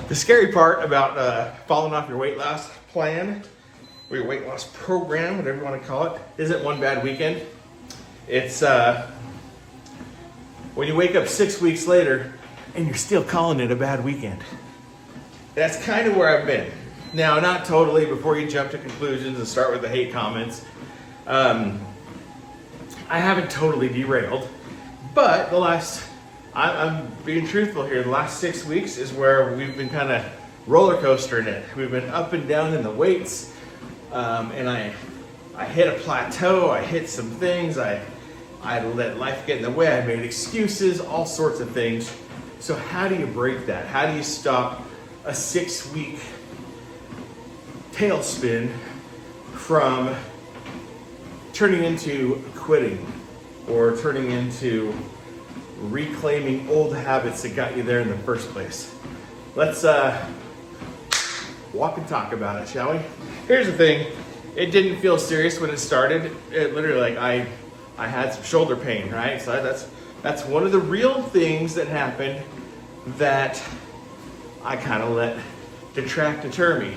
The scary part about falling off your weight loss plan, or your weight loss program, whatever you want to call it, isn't one bad weekend. It's when you wake up 6 weeks later and you're still calling it a bad weekend. That's kind of where I've been. Now, not totally, before you jump to conclusions and start with the hate comments. I haven't totally derailed, but I'm being truthful here, the last 6 weeks is where we've been kind of roller coastering it. We've been up and down in the weights, and I hit a plateau, I hit some things, I let life get in the way, I made excuses, all sorts of things. So how do you break that? How do you stop a 6 week tailspin from turning into quitting or turning into reclaiming old habits that got you there in the first place? Let's walk and talk about it, shall we? Here's the thing. It didn't feel serious when it started. It literally, like, I had some shoulder pain, right? So that's one of the real things that happened that I kind of let deter me.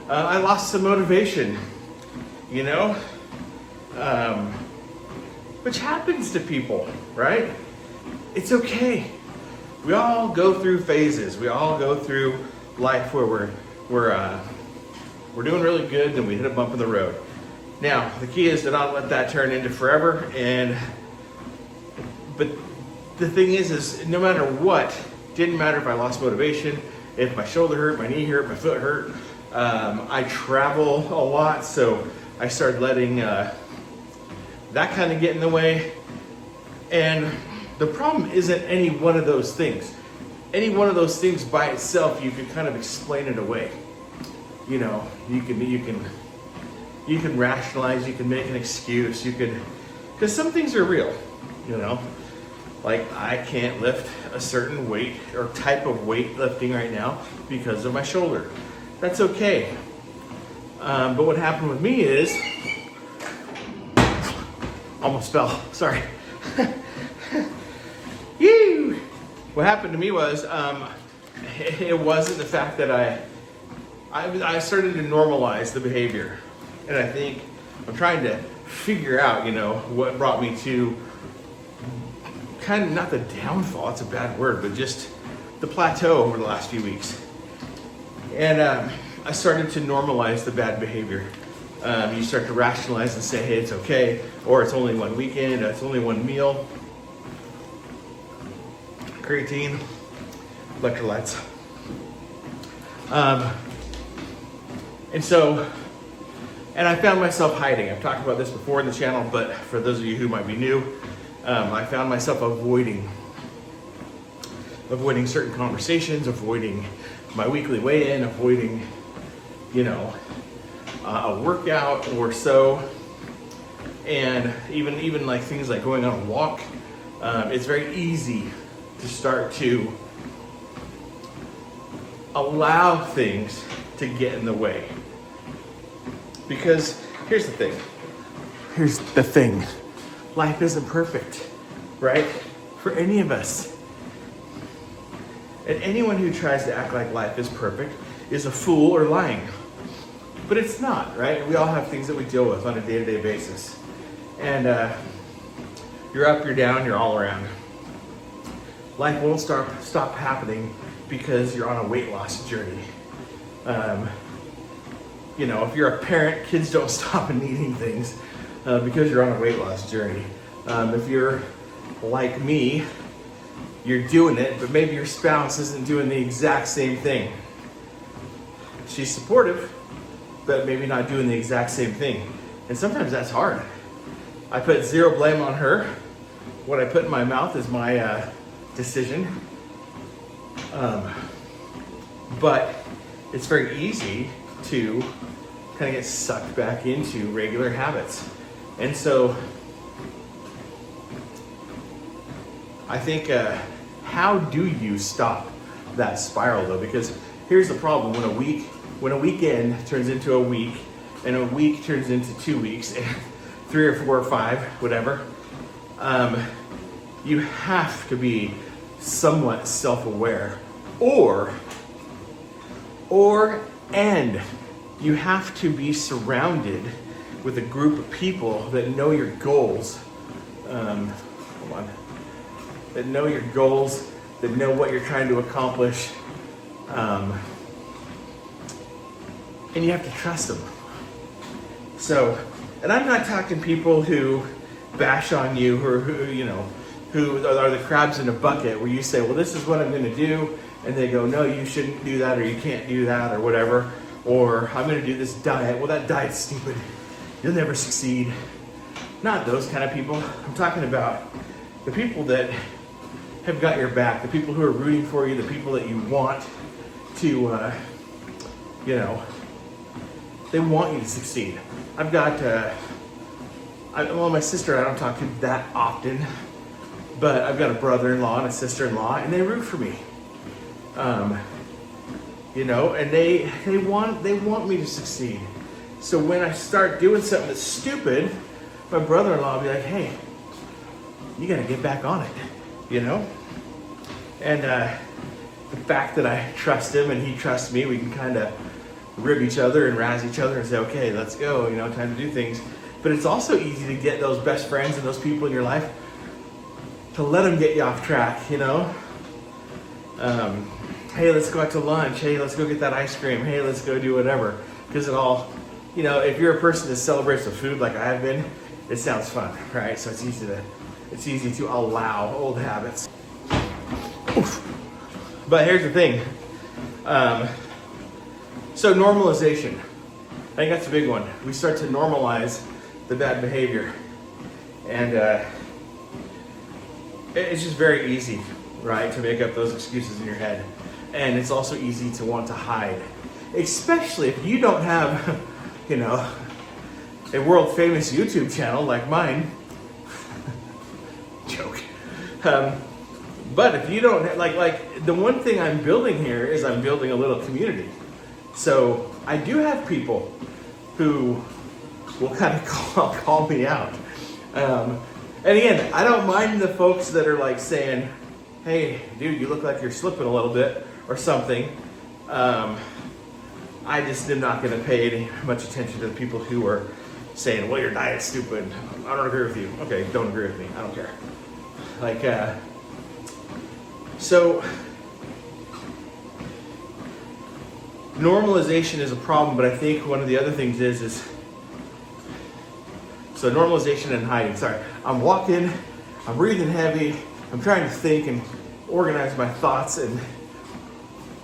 I lost some motivation, you know? Which happens to people, right? It's okay. We all go through phases. We all go through life where we're doing really good, then we hit a bump in the road. Now, the key is to not let that turn into forever. But the thing is no matter what, didn't matter if I lost motivation, if my shoulder hurt, my knee hurt, my foot hurt. I travel a lot, so I started letting that kind of get in the way. And the problem isn't any one of those things. Any one of those things by itself, you can kind of explain it away. You know, you can rationalize, you can make an excuse, because some things are real, you know. Like, I can't lift a certain weight or type of weight lifting right now because of my shoulder. That's okay. But what happened with me is, almost fell, sorry. What happened to me was, it wasn't the fact that I started to normalize the behavior. And I think I'm trying to figure out, you know, what brought me to kind of, not the downfall, it's a bad word, but just the plateau over the last few weeks. And I started to normalize the bad behavior. You start to rationalize and say, hey, it's okay, or it's only one weekend, it's only one meal. Creatine, electrolytes. And I found myself hiding. I've talked about this before in the channel, but for those of you who might be new, I found myself avoiding certain conversations, avoiding my weekly weigh-in, avoiding, you know, a workout or so. And even like things like going on a walk, it's very easy to start to allow things to get in the way. Because here's the thing. Life isn't perfect, right? For any of us. And anyone who tries to act like life is perfect is a fool or lying. But it's not, right? We all have things that we deal with on a day-to-day basis. And you're up, you're down, you're all around. Life won't stop happening because you're on a weight loss journey. You know, if you're a parent, kids don't stop eating things because you're on a weight loss journey. If you're like me, you're doing it, but maybe your spouse isn't doing the exact same thing. She's supportive, but maybe not doing the exact same thing. And sometimes that's hard. I put zero blame on her. What I put in my mouth is my decision. But it's very easy to kind of get sucked back into regular habits. And so I think, how do you stop that spiral though? Because here's the problem: when a weekend turns into a week, and a week turns into 2 weeks, and 3 or 4 or 5, whatever, you have to be somewhat self-aware, or And you have to be surrounded with a group of people that know your goals. That know your goals, that know what you're trying to accomplish. And you have to trust them. So, and I'm not talking people who bash on you, or who are the crabs in a bucket, where you say, well, this is what I'm going to do, and they go, no, you shouldn't do that, or you can't do that, or whatever, or I'm going to do this diet. Well, that diet's stupid. You'll never succeed. Not those kind of people. I'm talking about the people that have got your back, the people who are rooting for you, the people that you want to, they want you to succeed. I've got, my sister I don't talk to that often, but I've got a brother-in-law and a sister-in-law, and they root for me. And they want me to succeed. So when I start doing something that's stupid, my brother-in-law will be like, hey, you gotta get back on it, And the fact that I trust him and he trusts me, we can kind of rib each other and razz each other and say, okay, let's go, time to do things. But it's also easy to get those best friends and those people in your life to let them get you off track, Hey, let's go out to lunch. Hey, let's go get that ice cream. Hey, let's go do whatever. Because it all, if you're a person that celebrates with food like I have been, it sounds fun, right? So it's easy to allow old habits. Oof. But here's the thing. So normalization. I think that's a big one. We start to normalize the bad behavior. And it's just very easy, right, to make up those excuses in your head. And it's also easy to want to hide. Especially if you don't have, a world famous YouTube channel like mine. Joke. But if you don't, like the one thing I'm building here is I'm building a little community. So I do have people who will kind of call me out. And again, I don't mind the folks that are like saying, hey, dude, you look like you're slipping a little bit or something. I just am not going to pay any much attention to the people who are saying, well, your diet's stupid. I don't agree with you. Okay, don't agree with me. I don't care. So normalization is a problem, but I think one of the other things is so normalization and hiding. Sorry, I'm walking, I'm breathing heavy, I'm trying to think and organize my thoughts, and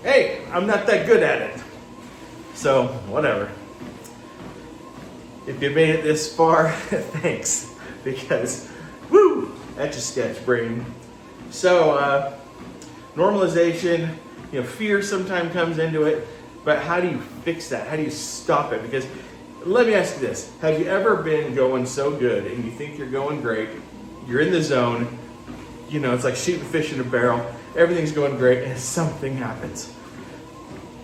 hey, I'm not that good at it. So whatever. If you made it this far, thanks, because woo, that's a sketch brain. So normalization, fear sometimes comes into it, but how do you fix that? How do you stop it? Because let me ask you this. Have you ever been going so good and you think you're going great, you're in the zone, it's like shooting fish in a barrel, everything's going great, and something happens.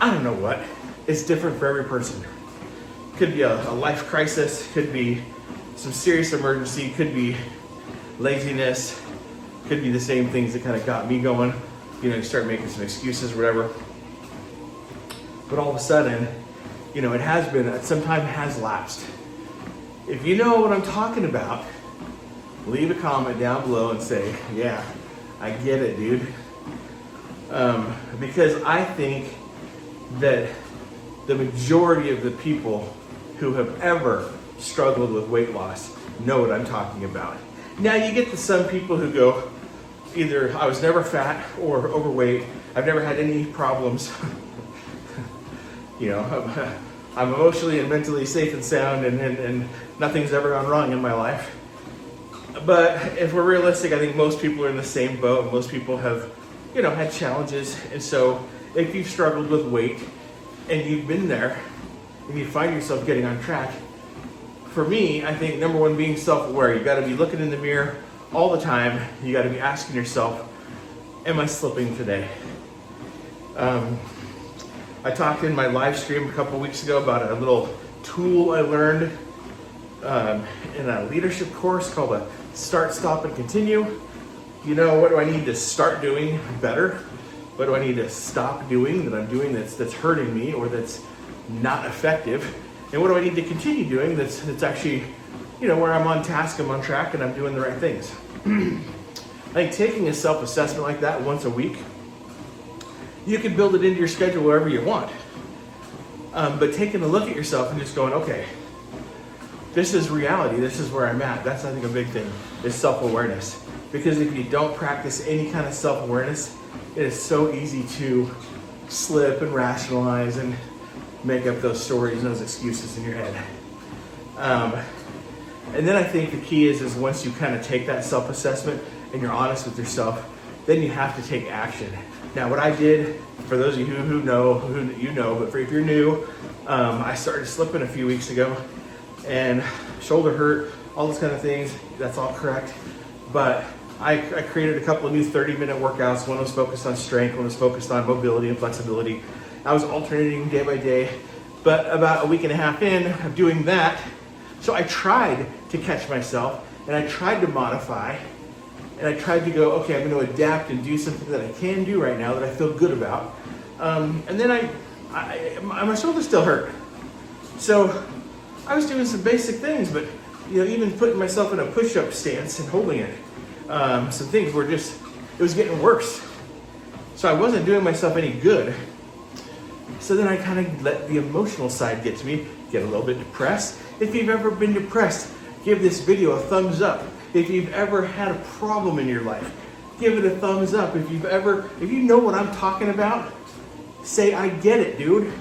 I don't know what. It's different for every person. Could be a life crisis, could be some serious emergency, could be laziness, could be the same things that kind of got me going. You start making some excuses or whatever. But all of a sudden, it has been, some time has lapsed. If you know what I'm talking about, leave a comment down below and say, yeah, I get it, dude. Because I think that the majority of the people who have ever struggled with weight loss know what I'm talking about. Now you get to some people who go, either I was never fat or overweight, I've never had any problems. I'm emotionally and mentally safe and sound, and nothing's ever gone wrong in my life. But if we're realistic, I think most people are in the same boat. Most people have, had challenges. And so if you've struggled with weight and you've been there and you find yourself getting on track, for me, I think number one, being self-aware. You got to be looking in the mirror all the time. You got to be asking yourself, am I slipping today? I talked in my live stream a couple weeks ago about a little tool I learned in a leadership course called a Start, Stop, and Continue. What do I need to start doing better? What do I need to stop doing that I'm doing that's hurting me or that's not effective? And what do I need to continue doing that's actually, where I'm on task, I'm on track, and I'm doing the right things? I think taking a self-assessment like that once a week, you can build it into your schedule wherever you want. But taking a look at yourself and just going, okay, this is reality, this is where I'm at. That's, I think, a big thing, is self-awareness. Because if you don't practice any kind of self-awareness, it is so easy to slip and rationalize and make up those stories and those excuses in your head. And then I think the key is once you kind of take that self-assessment and you're honest with yourself, then you have to take action. Now, what I did, for those of you who know, but if you're new, I started slipping a few weeks ago, and shoulder hurt, all those kind of things. That's all correct. But I created a couple of new 30-minute workouts. One was focused on strength, one was focused on mobility and flexibility. I was alternating day by day, but about a week and a half in of doing that, so I tried to catch myself, and I tried to modify, and I tried to go, okay, I'm going to adapt and do something that I can do right now that I feel good about. And then my shoulder still hurt. So I was doing some basic things, but even putting myself in a push-up stance and holding it, some things were it was getting worse. So I wasn't doing myself any good. So then I kind of let the emotional side get to me, get a little bit depressed. If you've ever been depressed, give this video a thumbs up. If you've ever had a problem in your life, give it a thumbs up. If you know what I'm talking about, say, I get it, dude.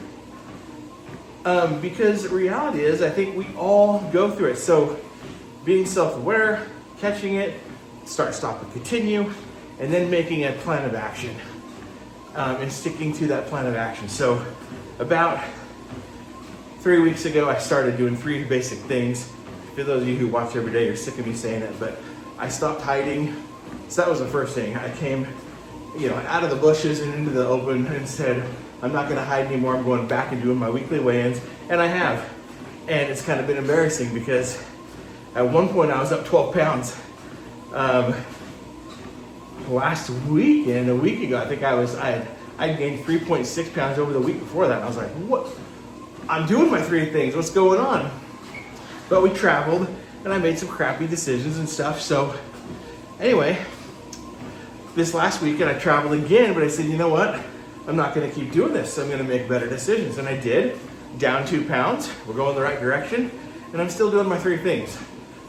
Because the reality is, I think we all go through it. So being self-aware, catching it, start, stop, and continue, and then making a plan of action. And sticking to that plan of action. So about 3 weeks ago, I started doing 3 basic things. For those of you who watch every day, you're sick of me saying it, but I stopped hiding. So that was the first thing. I came, out of the bushes and into the open and said, I'm not gonna hide anymore. I'm going back and doing my weekly weigh-ins, and I have. And it's kind of been embarrassing because at one point I was up 12 pounds. Last weekend, a week ago, I think I gained 3.6 pounds over the week before that. And I was like, what? I'm doing my 3 things. What's going on? But we traveled, and I made some crappy decisions and stuff. So anyway, this last weekend I traveled again, but I said, you know what? I'm not going to keep doing this. I'm going to make better decisions. And I did. Down 2 pounds. We're going the right direction. And I'm still doing my 3 things.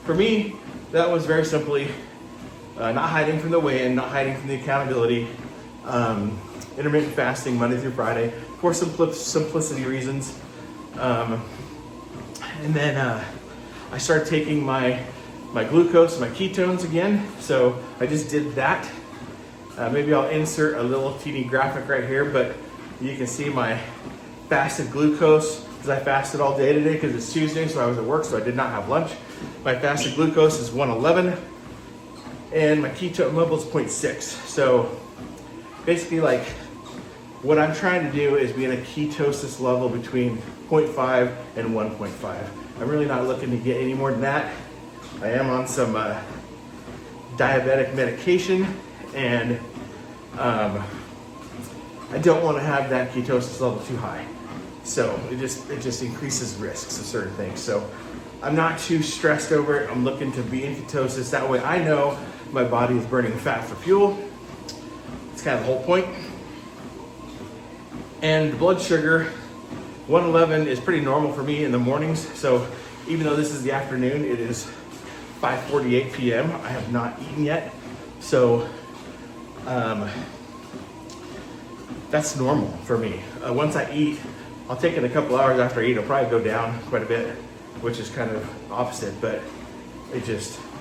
For me, that was very simply not hiding from the weigh-in, not hiding from the accountability, intermittent fasting Monday through Friday for simplicity reasons. And then I started taking my glucose, my ketones again. So I just did that. Maybe I'll insert a little teeny graphic right here, but you can see my fasted glucose, because I fasted all day today because it's Tuesday, so I was at work, so I did not have lunch. My fasted glucose is 111, and my ketone level is 0.6. So basically, like, what I'm trying to do is be in a ketosis level between 0.5 and 1.5. I'm really not looking to get any more than that. I am on some diabetic medication, and I don't want to have that ketosis level too high. So it just increases risks of certain things. So I'm not too stressed over it. I'm looking to be in ketosis. That way I know my body is burning fat for fuel. It's kind of the whole point. And blood sugar, 111 is pretty normal for me in the mornings. So even though this is the afternoon, it is 5:48 p.m. I have not eaten yet. So that's normal for me. Once I eat, I'll take it a couple hours after I eat. I'll probably go down quite a bit, which is kind of opposite, but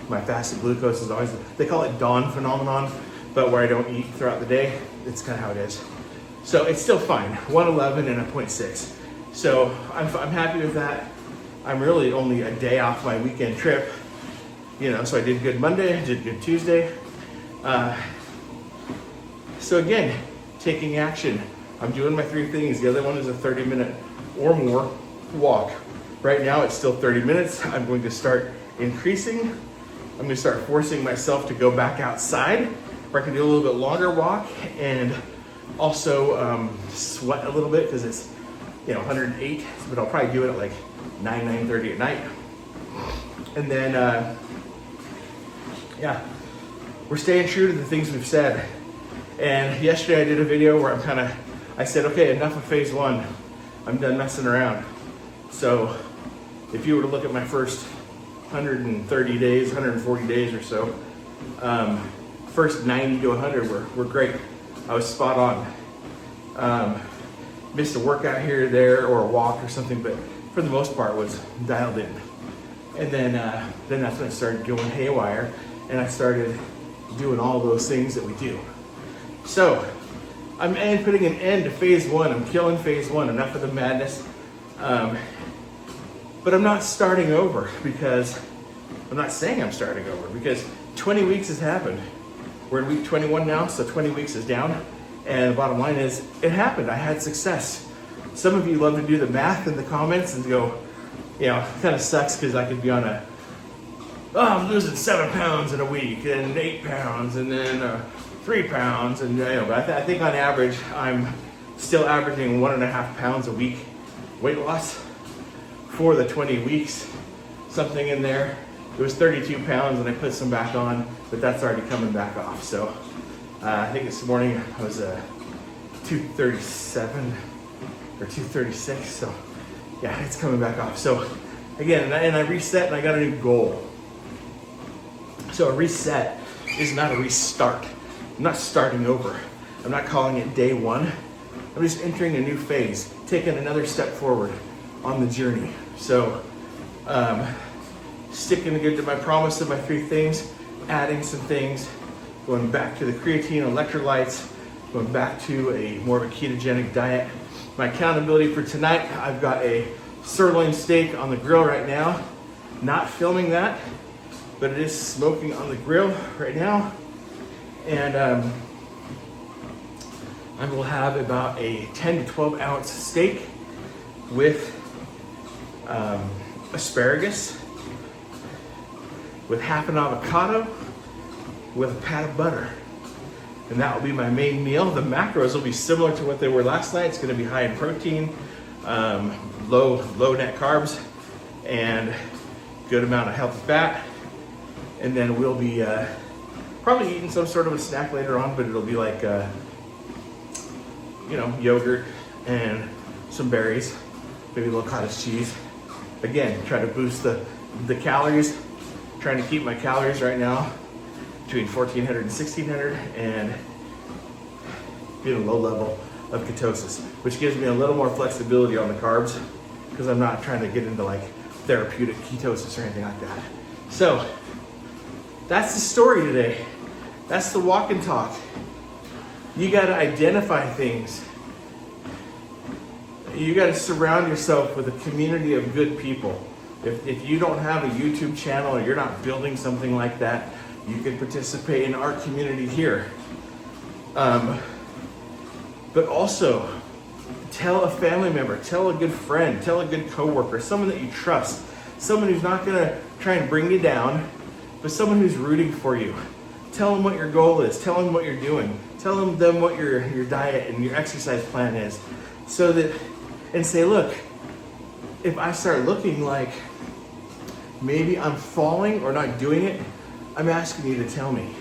my fasted glucose is always, they call it dawn phenomenon, but where I don't eat throughout the day, it's kind of how it is. So it's still fine, 111 and a 0.6. So I'm happy with that. I'm really only a day off my weekend trip, so I did good Monday, I did good Tuesday. So again, taking action. I'm doing my 3 things. The other one is a 30-minute or more walk. Right now it's still 30 minutes. I'm going to start increasing. I'm going to start forcing myself to go back outside where I can do a little bit longer walk and Also sweat a little bit because it's 108, but I'll probably do it at like 9:30 at night. And then yeah, we're staying true to the things we've said. And yesterday I did a video where I said, okay, enough of phase one. I'm done messing around. So if you were to look at my first 130 days, 140 days or so, first 90 to 100 were great. I was spot on. Missed a workout here or there or a walk or something, but for the most part was dialed in. And then that's when I started going haywire, and I started doing all those things that we do. So I'm putting an end to phase one. I'm killing phase one. Enough of the madness. But I'm not starting over because I'm not saying I'm starting over because 20 weeks has happened. We're in week 21 now, so 20 weeks is down. And the bottom line is, it happened. I had success. Some of you love to do the math in the comments and go, it kind of sucks because I could be on I'm losing 7 pounds in a week and 8 pounds and then 3 pounds. And but I think on average, I'm still averaging 1.5 pounds a week weight loss for the 20 weeks, something in there. It was 32 pounds and I put some back on, but that's already coming back off. So I think this morning I was 237 or 236. So yeah, it's coming back off. So again, and I reset and I got a new goal. So a reset is not a restart. I'm not starting over. I'm not calling it day one. I'm just entering a new phase, taking another step forward on the journey. So sticking good to my promise of my 3 things, adding some things, going back to the creatine electrolytes, going back to a more of a ketogenic diet. My accountability for tonight, I've got a sirloin steak on the grill right now. Not filming that, but it is smoking on the grill right now. And I will have about a 10 to 12 ounce steak with asparagus, with half an avocado, with a pat of butter. And that will be my main meal. The macros will be similar to what they were last night. It's gonna be high in protein, low net carbs, and good amount of healthy fat. And then we'll be probably eating some sort of a snack later on, but it'll be like, yogurt and some berries, maybe a little cottage cheese. Again, try to boost the calories. Trying to keep my calories right now between 1,400 and 1,600 and be at a low level of ketosis, which gives me a little more flexibility on the carbs because I'm not trying to get into like therapeutic ketosis or anything like that. So that's the story today. That's the walk and talk. You got to identify things. You got to surround yourself with a community of good people. If you don't have a YouTube channel or you're not building something like that, you can participate in our community here. But also, tell a family member, tell a good friend, tell a good coworker, someone that you trust, someone who's not gonna try and bring you down, but someone who's rooting for you. Tell them what your goal is, tell them what you're doing, tell them what your diet and your exercise plan is, and say, look, if I start looking like maybe I'm falling or not doing it, I'm asking you to tell me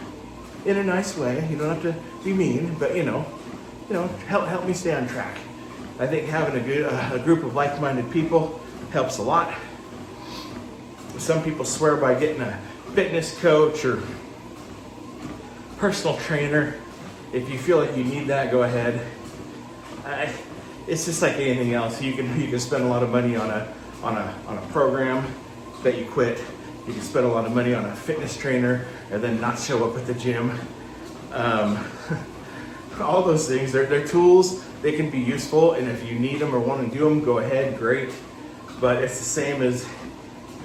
in a nice way. You don't have to be mean, but help me stay on track. I think having a group of like-minded people helps a lot. Some people swear by getting a fitness coach or personal trainer. If you feel like you need that, go ahead. It's just like anything else. You can spend a lot of money on a program that you quit. You can spend a lot of money on a fitness trainer and then not show up at the gym. All those things, they're tools. They can be useful, and if you need them or want to do them, go ahead, great. But it's the same as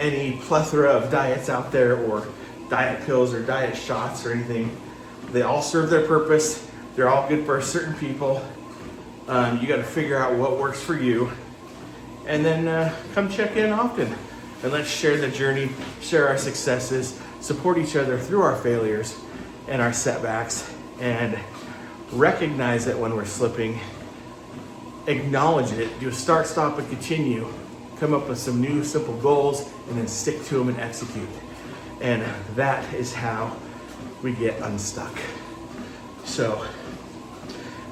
any plethora of diets out there or diet pills or diet shots or anything. They all serve their purpose. They're all good for certain people. You got to figure out what works for you, and then come check in often, and let's share the journey, share our successes, support each other through our failures and our setbacks, and recognize it when we're slipping, acknowledge it, do a start, stop, and continue, come up with some new simple goals, and then stick to them and execute. And that is how we get unstuck. So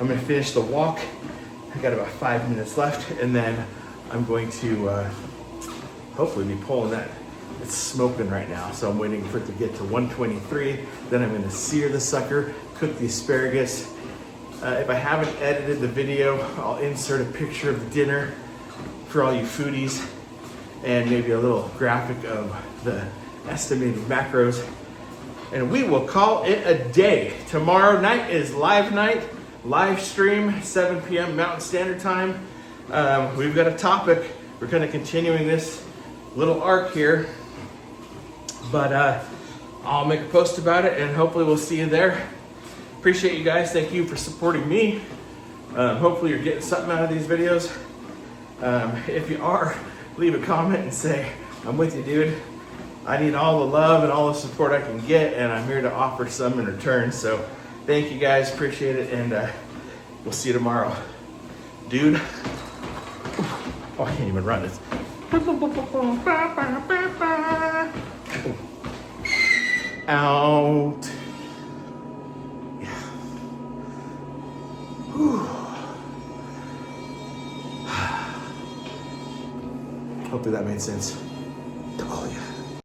I'm gonna finish the walk. I got about 5 minutes left, and then I'm going to hopefully be pulling that. It's smoking right now, so I'm waiting for it to get to 123. Then I'm gonna sear the sucker, cook the asparagus. If I haven't edited the video, I'll insert a picture of the dinner for all you foodies and maybe a little graphic of the estimated macros. And we will call it a day. Tomorrow night is live night, live stream, 7 p.m. Mountain Standard Time. We've got a topic. We're kind of continuing this little arc here, but I'll make a post about it and hopefully we'll see you there. Appreciate you guys. Thank you for supporting me. Hopefully you're getting something out of these videos. If you are, leave a comment and say, I'm with you, dude. I need all the love and all the support I can get, and I'm here to offer some in return. So thank you guys, appreciate it, and we'll see you tomorrow. Dude. Oh, I can't even run this. Out. Hopefully that made sense.